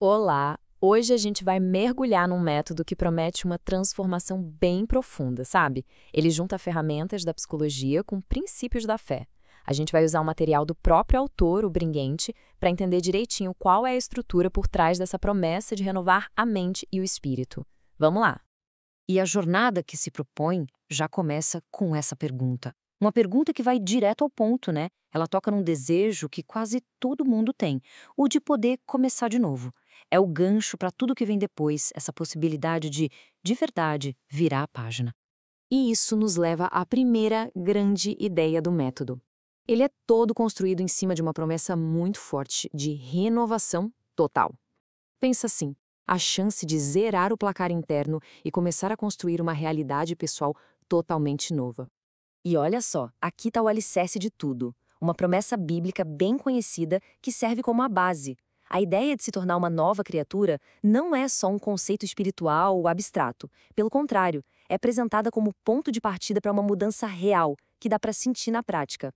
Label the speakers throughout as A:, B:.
A: Olá! Hoje a gente vai mergulhar num método que promete uma transformação bem profunda, sabe? Ele junta ferramentas da psicologia com princípios da fé. A gente vai usar o material do próprio autor, o Bringuente, para entender direitinho qual é a estrutura por trás dessa promessa de renovar a mente e o espírito. Vamos lá!
B: E a jornada que se propõe já começa com essa pergunta. Uma pergunta que vai direto ao ponto, né? Ela toca num desejo que quase todo mundo tem, o de poder começar de novo. É o gancho para tudo que vem depois, essa possibilidade de verdade, virar a página.
A: E isso nos leva à primeira grande ideia do método. Ele é todo construído em cima de uma promessa muito forte de renovação total. Pensa assim, a chance de zerar o placar interno e começar a construir uma realidade pessoal totalmente nova.
B: E olha só, aqui está o alicerce de tudo. Uma promessa bíblica bem conhecida que serve como a base. A ideia de se tornar uma nova criatura não é só um conceito espiritual ou abstrato. Pelo contrário, é apresentada como ponto de partida para uma mudança real, que dá para sentir na prática.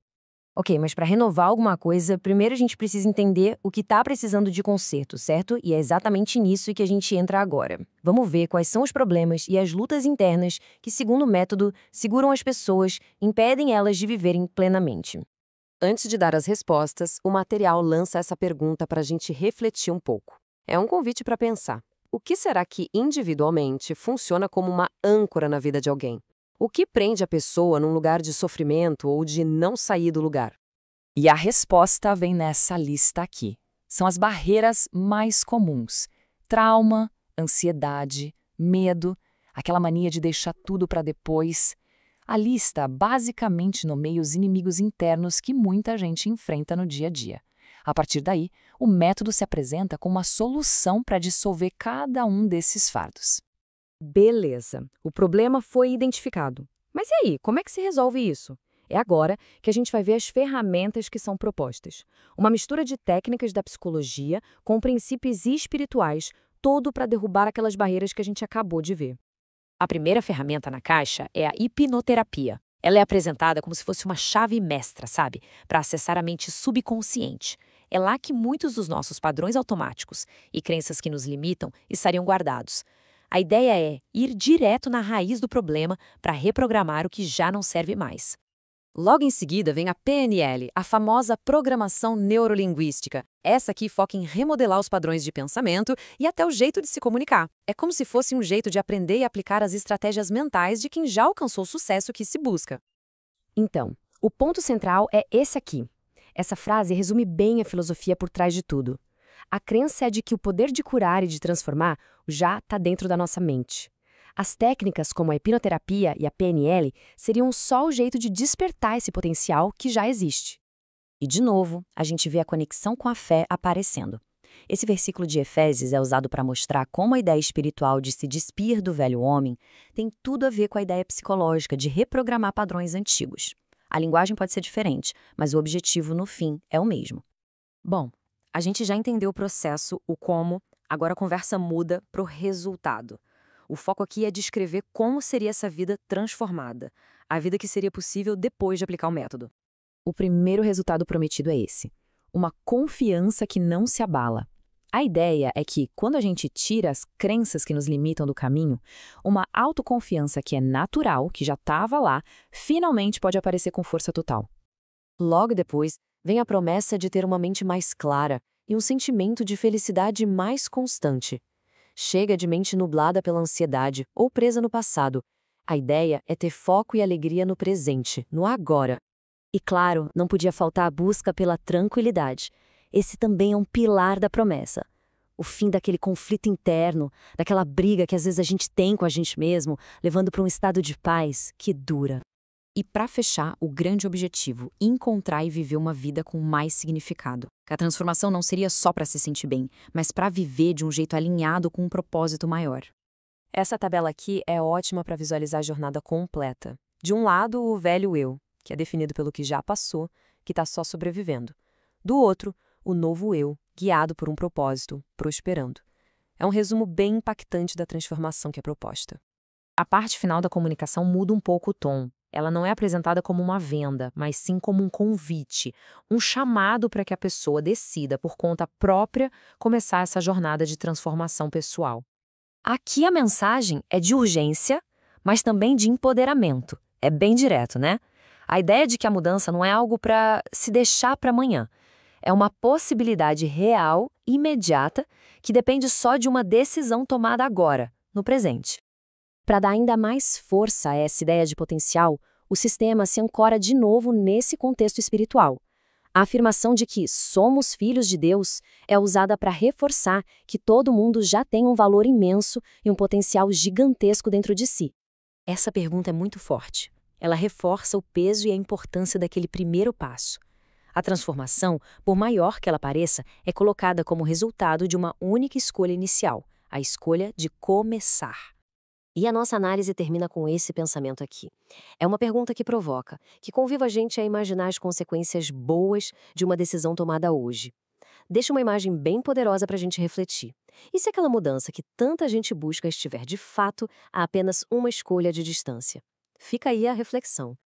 B: Ok, mas para renovar alguma coisa, primeiro a gente precisa entender o que está precisando de conserto, certo? E é exatamente nisso que a gente entra agora. Vamos ver quais são os problemas e as lutas internas que, segundo o método, seguram as pessoas e impedem elas de viverem plenamente.
A: Antes de dar as respostas, o material lança essa pergunta para a gente refletir um pouco. É um convite para pensar. O que será que individualmente funciona como uma âncora na vida de alguém? O que prende a pessoa num lugar de sofrimento ou de não sair do lugar? E a resposta vem nessa lista aqui. São as barreiras mais comuns: trauma, ansiedade, medo, aquela mania de deixar tudo para depois. A lista basicamente nomeia os inimigos internos que muita gente enfrenta no dia a dia. A partir daí, o método se apresenta como uma solução para dissolver cada um desses fardos.
B: Beleza, o problema foi identificado. Mas e aí, como é que se resolve isso? É agora que a gente vai ver as ferramentas que são propostas. Uma mistura de técnicas da psicologia com princípios espirituais, todo para derrubar aquelas barreiras que a gente acabou de ver. A primeira ferramenta na caixa é a hipnoterapia. Ela é apresentada como se fosse uma chave mestra, sabe? Para acessar a mente subconsciente. É lá que muitos dos nossos padrões automáticos e crenças que nos limitam estariam guardados. A ideia é ir direto na raiz do problema para reprogramar o que já não serve mais. Logo em seguida vem a PNL, a famosa programação neurolinguística. Essa aqui foca em remodelar os padrões de pensamento e até o jeito de se comunicar. É como se fosse um jeito de aprender e aplicar as estratégias mentais de quem já alcançou o sucesso que se busca. Então, o ponto central é esse aqui. Essa frase resume bem a filosofia por trás de tudo. A crença é de que o poder de curar e de transformar já está dentro da nossa mente. As técnicas como a hipnoterapia e a PNL seriam só o jeito de despertar esse potencial que já existe. E, de novo, a gente vê a conexão com a fé aparecendo. Esse versículo de Efésios é usado para mostrar como a ideia espiritual de se despir do velho homem tem tudo a ver com a ideia psicológica de reprogramar padrões antigos. A linguagem pode ser diferente, mas o objetivo, no fim, é o mesmo. Bom, a gente já entendeu o processo, o como, agora a conversa muda para o resultado. O foco aqui é descrever como seria essa vida transformada, a vida que seria possível depois de aplicar o método. O primeiro resultado prometido é esse: uma confiança que não se abala. A ideia é que, quando a gente tira as crenças que nos limitam do caminho, uma autoconfiança que é natural, que já estava lá, finalmente pode aparecer com força total. Logo depois, vem a promessa de ter uma mente mais clara e um sentimento de felicidade mais constante. Chega de mente nublada pela ansiedade ou presa no passado. A ideia é ter foco e alegria no presente, no agora. E claro, não podia faltar a busca pela tranquilidade. Esse também é um pilar da promessa. O fim daquele conflito interno, daquela briga que às vezes a gente tem com a gente mesmo, levando para um estado de paz que dura. E para fechar, o grande objetivo: encontrar e viver uma vida com mais significado. Que a transformação não seria só para se sentir bem, mas para viver de um jeito alinhado com um propósito maior. Essa tabela aqui é ótima para visualizar a jornada completa. De um lado, o velho eu, que é definido pelo que já passou, que está só sobrevivendo. Do outro, o novo eu, guiado por um propósito, prosperando. É um resumo bem impactante da transformação que é proposta. A parte final da comunicação muda um pouco o tom. Ela não é apresentada como uma venda, mas sim como um convite, um chamado para que a pessoa decida, por conta própria, começar essa jornada de transformação pessoal. Aqui a mensagem é de urgência, mas também de empoderamento. É bem direto, né? A ideia de que a mudança não é algo para se deixar para amanhã. É uma possibilidade real, imediata, que depende só de uma decisão tomada agora, no presente. Para dar ainda mais força a essa ideia de potencial, o sistema se ancora de novo nesse contexto espiritual. A afirmação de que somos filhos de Deus é usada para reforçar que todo mundo já tem um valor imenso e um potencial gigantesco dentro de si. Essa pergunta é muito forte. Ela reforça o peso e a importância daquele primeiro passo. A transformação, por maior que ela pareça, é colocada como resultado de uma única escolha inicial, a escolha de começar. E a nossa análise termina com esse pensamento aqui. É uma pergunta que provoca, que conviva a gente a imaginar as consequências boas de uma decisão tomada hoje. Deixa uma imagem bem poderosa para a gente refletir. E se aquela mudança que tanta gente busca estiver de fato a apenas uma escolha de distância? Fica aí a reflexão.